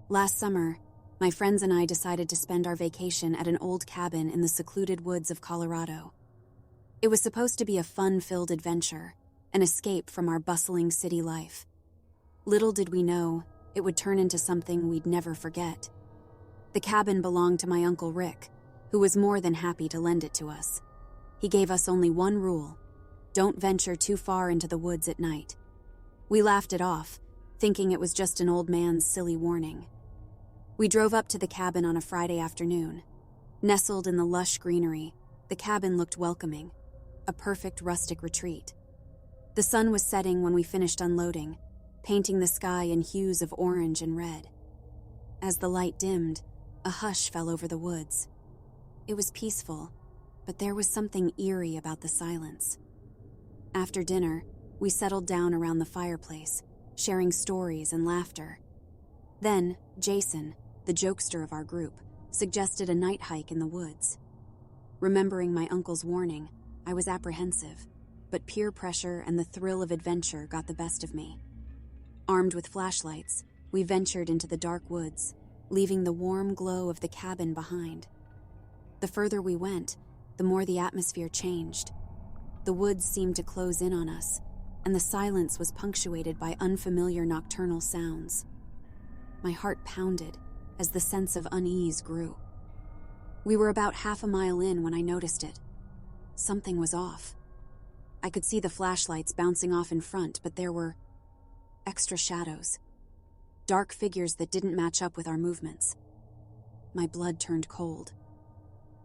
Last summer, my friends and I decided to spend our vacation at an old cabin in the secluded woods of Colorado. It was supposed to be a fun-filled adventure, an escape from our bustling city life. Little did we know, it would turn into something we'd never forget. The cabin belonged to my Uncle Rick, who was more than happy to lend it to us. He gave us only one rule: don't venture too far into the woods at night. We laughed it off, thinking it was just an old man's silly warning. We drove up to the cabin on a Friday afternoon. Nestled in the lush greenery, the cabin looked welcoming, a perfect rustic retreat. The sun was setting when we finished unloading, painting the sky in hues of orange and red. As the light dimmed, a hush fell over the woods. It was peaceful, but there was something eerie about the silence. After dinner, we settled down around the fireplace, sharing stories and laughter. Then, Jason, the jokester of our group, suggested a night hike in the woods. Remembering my uncle's warning, I was apprehensive, but peer pressure and the thrill of adventure got the best of me. Armed with flashlights, we ventured into the dark woods, leaving the warm glow of the cabin behind. The further we went, the more the atmosphere changed. The woods seemed to close in on us, and the silence was punctuated by unfamiliar nocturnal sounds. My heart pounded as the sense of unease grew. We were about half a mile in when I noticed it. Something was off. I could see the flashlights bouncing off in front, but there were extra shadows. Dark figures that didn't match up with our movements. My blood turned cold.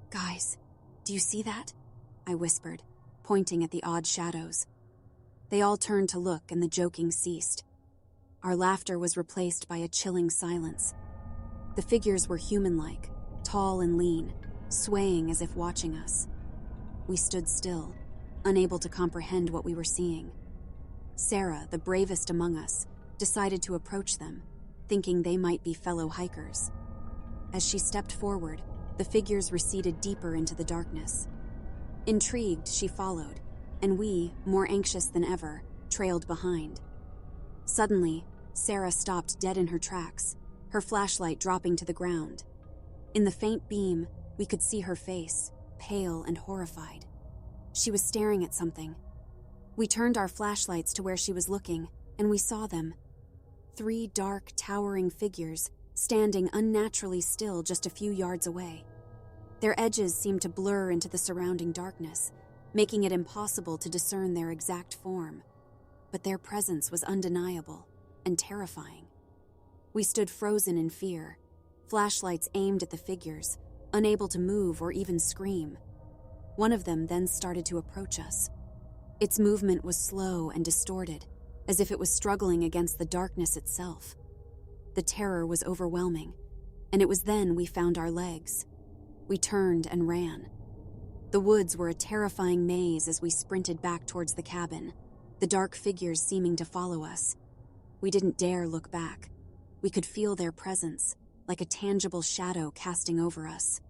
"Guys, do you see that?" I whispered, pointing at the odd shadows. They all turned to look, and the joking ceased. Our laughter was replaced by a chilling silence. The figures were human-like, tall and lean, swaying as if watching us. We stood still, unable to comprehend what we were seeing. Sarah, the bravest among us, decided to approach them, thinking they might be fellow hikers. As she stepped forward, the figures receded deeper into the darkness. Intrigued, she followed, and we, more anxious than ever, trailed behind. Suddenly, Sarah stopped dead in her tracks, her flashlight dropping to the ground. In the faint beam, we could see her face, pale and horrified. She was staring at something. We turned our flashlights to where she was looking, and we saw them. 3 dark, towering figures, standing unnaturally still just a few yards away. Their edges seemed to blur into the surrounding darkness, making it impossible to discern their exact form. But their presence was undeniable and terrifying. We stood frozen in fear, flashlights aimed at the figures, unable to move or even scream. One of them then started to approach us. Its movement was slow and distorted, as if it was struggling against the darkness itself. The terror was overwhelming, and it was then we found our legs. We turned and ran. The woods were a terrifying maze as we sprinted back towards the cabin, the dark figures seeming to follow us. We didn't dare look back. We could feel their presence, like a tangible shadow casting over us.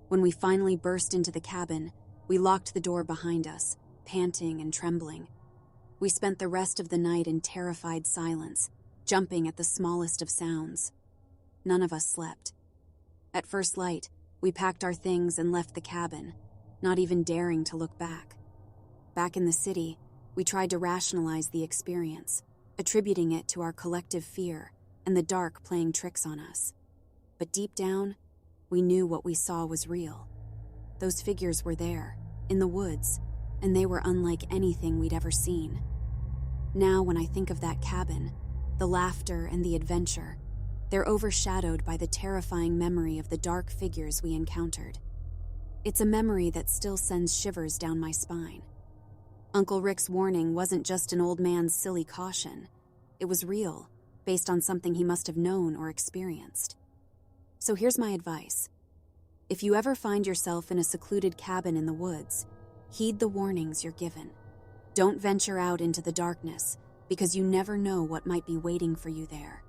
When we finally burst into the cabin, we locked the door behind us, panting and trembling. We spent the rest of the night in terrified silence, jumping at the smallest of sounds. None of us slept. At first light, we packed our things and left the cabin, not even daring to look back. Back in the city, we tried to rationalize the experience, attributing it to our collective fear and the dark playing tricks on us. But deep down, we knew what we saw was real. Those figures were there, in the woods, and they were unlike anything we'd ever seen. Now, when I think of that cabin, the laughter and the adventure, they're overshadowed by the terrifying memory of the dark figures we encountered. It's a memory that still sends shivers down my spine. Uncle Rick's warning wasn't just an old man's silly caution. It was real, based on something he must have known or experienced. So here's my advice. If you ever find yourself in a secluded cabin in the woods, heed the warnings you're given. Don't venture out into the darkness, because you never know what might be waiting for you there.